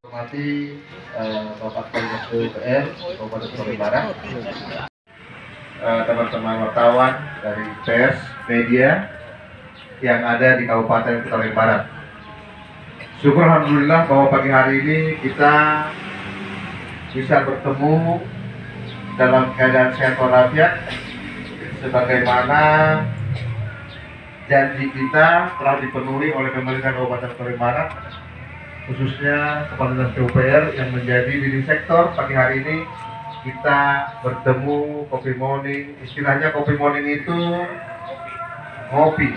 Hormati Bapak Kepala DPR Kabupaten Kota Barat, teman-teman wartawan dari pers, media yang ada di Kabupaten Kota Barat. Syukur alhamdulillah bahwa pagi hari ini kita bisa bertemu dalam keadaan sehat walafiat sebagaimana janji kita telah dipenuhi oleh pemerintah Kabupaten Kota Barat, khususnya Kepala Dinas PUPR yang menjadi leading sektor. Pagi hari ini kita bertemu kopi morning. Istilahnya kopi morning itu ngopi.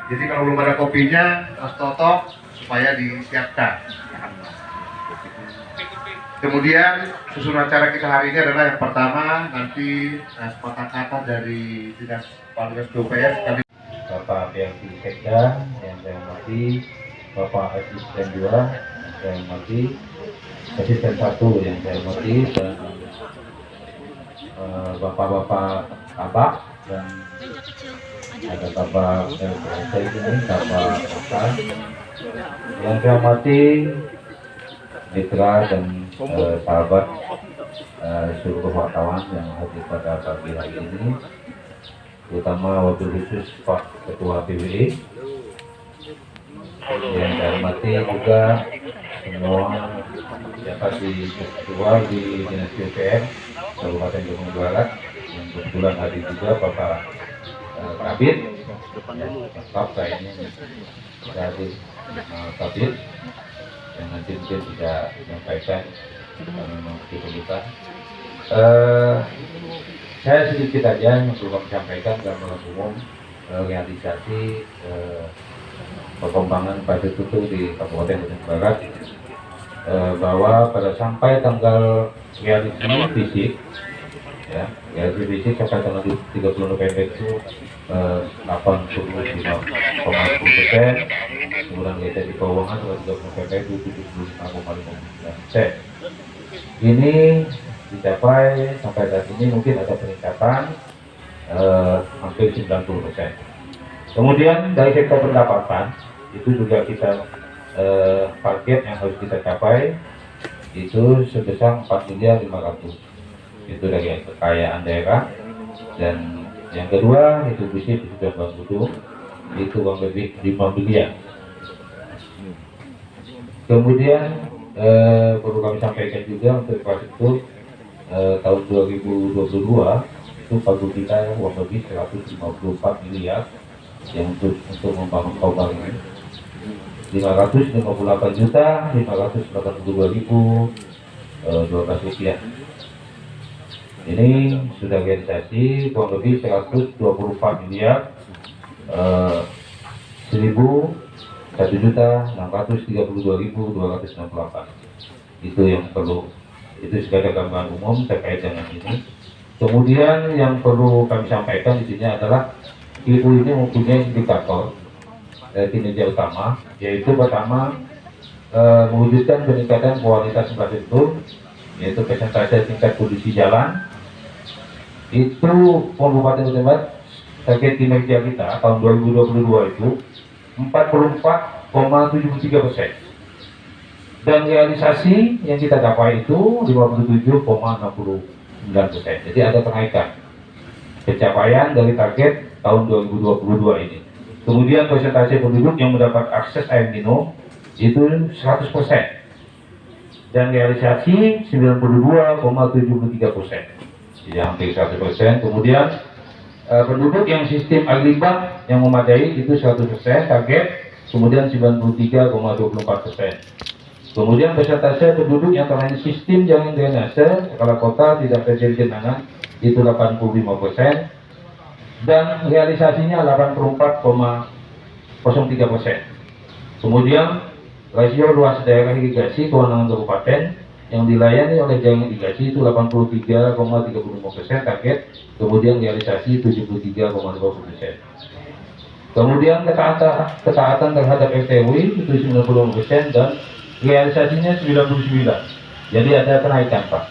Jadi kalau belum ada kopinya, Mas Toto supaya disiapkan. Kemudian susunan acara kita hari ini adalah yang pertama nanti sepatah-kata dari Dinas PUPR. Bapak PLT Sekda yang saya hormati, Bapak Asisten 2 yang saya hormati, Asisten 1 yang saya hormati, dan Bapak-bapak Kabak, dan ada Bapak LPSC ini, Bapak Bapak yang saya hormati, mitra dan sahabat seluruh wartawan yang hadir pada pagi hari ini, terutama wabil khusus Pak Ketua PWI yang saya hormati, juga semua siapa di ketua di Dinas PUPR Kabupaten Bandung Barat yang kebetulan hadir juga Bapak Kabit, lengkap kayaknya hadir Kabit yang nanti mungkin bisa menyampaikan memang kita. Saya sedikit aja yang perlu kami sampaikan dalam umum realisasi perkembangan pada tutu di Kabupaten Bandung Barat, bahwa pada sampai tanggal realisasi fisik, ya, realisasi fisik sampai tanggal 30 November itu 85,10%, kemudian realisasi keuangan tanggal 30 November itu 75,59%. Ini dicapai sampai saat ini mungkin ada peningkatan hampir 90%. Kemudian dari sektor pendapatan itu juga kita target yang harus kita capai itu sebesar 4.500.000.000. Itu dari kekayaan daerah. Dan yang kedua itu bisnis sudah bangun itu uang lebih 5 miliar. Kemudian perlu kami sampaikan juga untuk infrastruktur tahun 2022 itu pagu kita uang lebih 154 miliar yang untuk membangun Kaubar ini, 558.582.012 rupiah. Ini sudah realisasi kurang lebih 124 miliar 1.632.268. Itu yang perlu, itu sebagai gambaran umum terkait dengan ini. Kemudian yang perlu kami sampaikan di sini adalah IPU ini mempunyai indikator kinerja utama, yaitu pertama mewujudkan peningkatan kualitas infrastruktur, yaitu persentase tingkat kondisi jalan. Itu Kabupaten Bandung Barat target kinerja kita tahun 2022 itu 44,73%, dan realisasi yang kita capai itu 57,69%. Jadi ada kenaikan pencapaian dari target tahun 2022 ini. Kemudian persentase penduduk yang mendapat akses air minum itu 100%, dan realisasi 92,73%, jadi hampir 100%. Kemudian penduduk yang sistem air limbah yang memadai itu 100% target, kemudian 93,24%. Kemudian persentase penduduk yang terlayani sistem jalan drainase skala kota tidak terjadi genangan itu 85%, dan realisasinya 84,03%. Kemudian rasio luas daerah irigasi kewenangan kabupaten yang dilayani oleh jaringan irigasi itu 83,35% target, kemudian realisasi 73,50%. Kemudian ketaatan terhadap RTW itu 90% dan realisasinya 99%. Jadi ada kenaikan, Pak.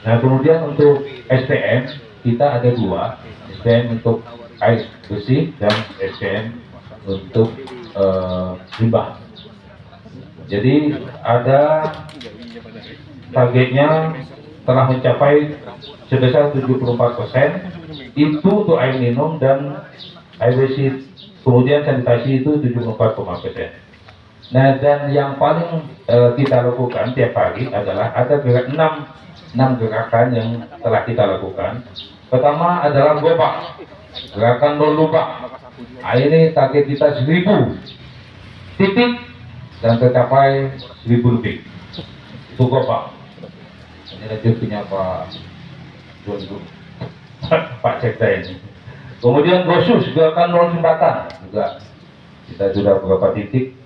Nah, kemudian untuk SDM kita ada dua, SDM untuk air bersih dan SDM untuk limbah. Jadi ada targetnya telah mencapai sebesar 74%, itu untuk air minum dan air bersih, kemudian sanitasi itu 74,%. Nah, dan yang paling kita lakukan tiap hari adalah ada 6 gerakan yang telah kita lakukan. Pertama adalah gobak, gerakan nol lubang. Nah, ini target kita 1000 titik dan tercapai 1000 lebih. Itu gobak. Ini rezeki Pak John, Pak Sekda ini. Kemudian gosus, gerakan nol sumbatan juga kita sudah beberapa titik.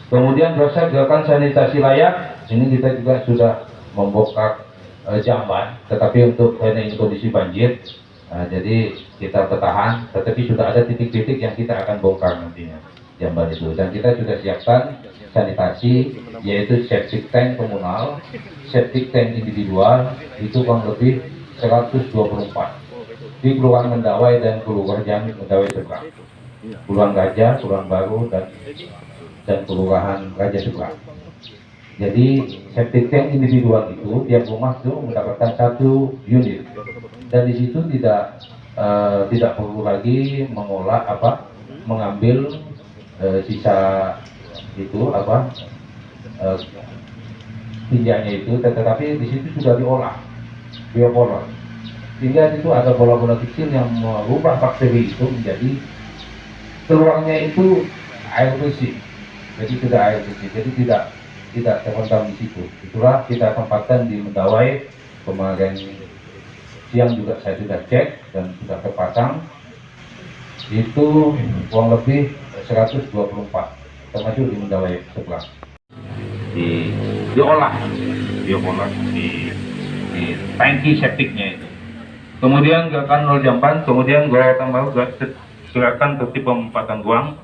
Kemudian proses gerakan sanitasi layak, ini kita juga sudah membongkar jamban, tetapi untuk ini kondisi banjir, jadi kita bertahan, tetapi sudah ada titik-titik yang kita akan bongkar nantinya jamban itu, dan kita sudah siapkan sanitasi, yaitu septic tank komunal, septic tank individual, itu kurang lebih 124 di Kelurahan Mendawai dan Kelurahan Mendawai Seberang, Kelurahan Gajah, Kelurahan Baru, dan Kelurahan Raja Seberang. Jadi septic tank individual itu tiap rumah itu mendapatkan 1 unit, dan di situ tidak perlu lagi mengambil sisa itu tinjanya itu, tetapi di situ sudah diolah biopolar, sehingga itu ada bola-bola kecil yang merubah bakteri itu menjadi keluarnya itu air bersih. Jadi sudah air bersih, jadi tidak terendam di situ. Itulah kita tempatkan di Mendawai. Kemarin siang juga saya sudah cek dan sudah terpasang. Itu kurang lebih 124, termasuk di Mendawai sebelah. Diolah biopolar di tangki septiknya itu. Kemudian gerakan nol jamban, kemudian gerakan baru gerakan tertib pemanfaatan ruang,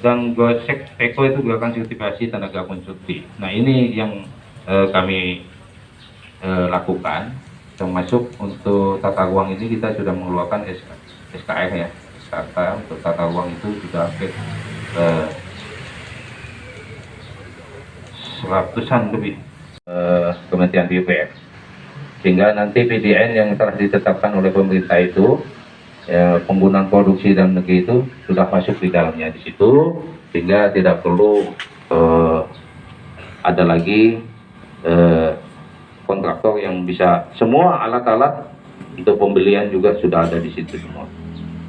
dan gosek eko itu gerakan sertifikasi tenaga konstruksi. Nah, ini yang kami lakukan, termasuk untuk tata ruang ini kita sudah mengeluarkan SKR ya, SKR untuk tata ruang itu sudah seratusan lebih Kementerian PUPR, sehingga nanti PDN yang telah ditetapkan oleh pemerintah itu, penggunaan produksi dalam negeri itu sudah masuk di dalamnya di situ, sehingga tidak perlu ada lagi kontraktor yang bisa, semua alat-alat untuk pembelian juga sudah ada di situ semua.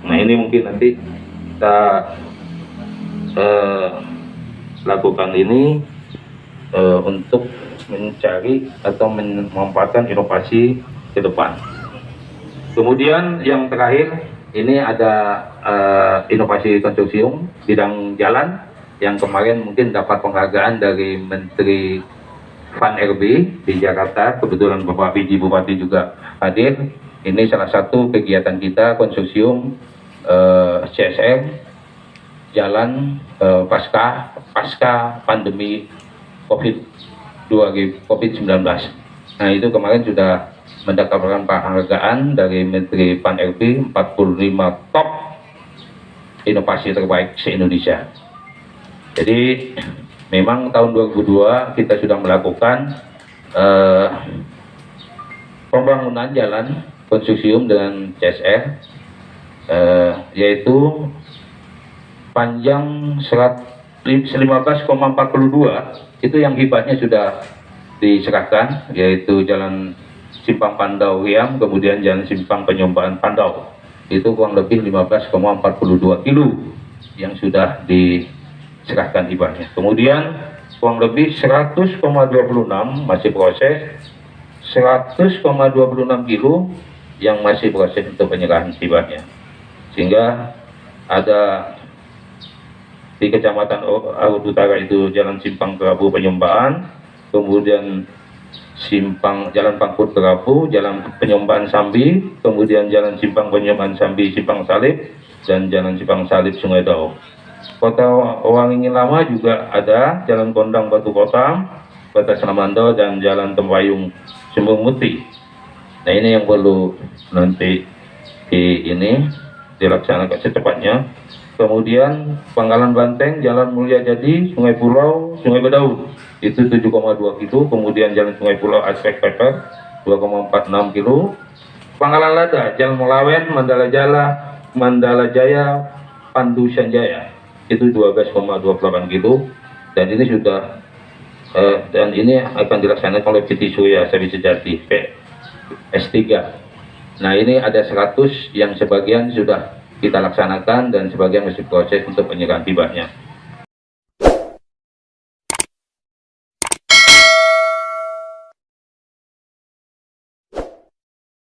Nah, ini mungkin nanti kita lakukan ini untuk mencari atau memanfaatkan inovasi ke depan. Kemudian yang terakhir, ini ada inovasi konsorsium bidang jalan yang kemarin mungkin dapat penghargaan dari Menteri Van RB di Jakarta. Kebetulan Bapak PJ Bupati juga hadir. Ini salah satu kegiatan kita konsorsium CSR jalan pasca pandemi COVID-19. Nah, itu kemarin sudah mendapatkan penghargaan dari Menteri Pan RB 45 top inovasi terbaik se-Indonesia. Jadi memang tahun 2002 kita sudah melakukan pembangunan jalan konsorsium dengan CSR, yaitu panjang 15,42, itu yang hibahnya sudah diserahkan, yaitu jalan Simpang Pandau Riam, kemudian jalan Simpang Penyombaan Pandau, itu kurang lebih 15,42 kilo yang sudah diserahkan hibahnya. Kemudian kurang lebih 100,26 masih proses, 100,26 kilo yang masih proses untuk penyerahan hibahnya. Sehingga ada di Kecamatan Arut Utara itu jalan Simpang Kerabu Penyombaan, kemudian Jalan Pangkut Kerabu, jalan Penyombaan Sambi, kemudian jalan Simpang Penyombaan Sambi Simpang Salib, dan jalan Simpang Salib Sungai Dau. Kota Waringin Lama juga ada jalan Kondang Batu Kota, Batas Lamando, dan jalan Tempayung Sumber Muti. Nah, ini yang perlu nanti dilaksanakan secepatnya. Kemudian Pangkalan Banteng, Jalan Mulia Jadi, Sungai Pulau, Sungai Bedaun, itu 7,2 kilo. Kemudian Jalan Sungai Pulau Aspek Pepet, 2,46 kilo. Pangkalan Lada, Jalan Melawen, Mandala Jaya, Pandu Sanjaya, itu 12,28 kilo. Dan ini sudah dan ini akan dilaksanakan oleh PT Surya Sari Sejati S3. Nah, ini ada 100 yang sebagian sudah kita laksanakan dan sebagian masih proses untuk penyerahan tibanya.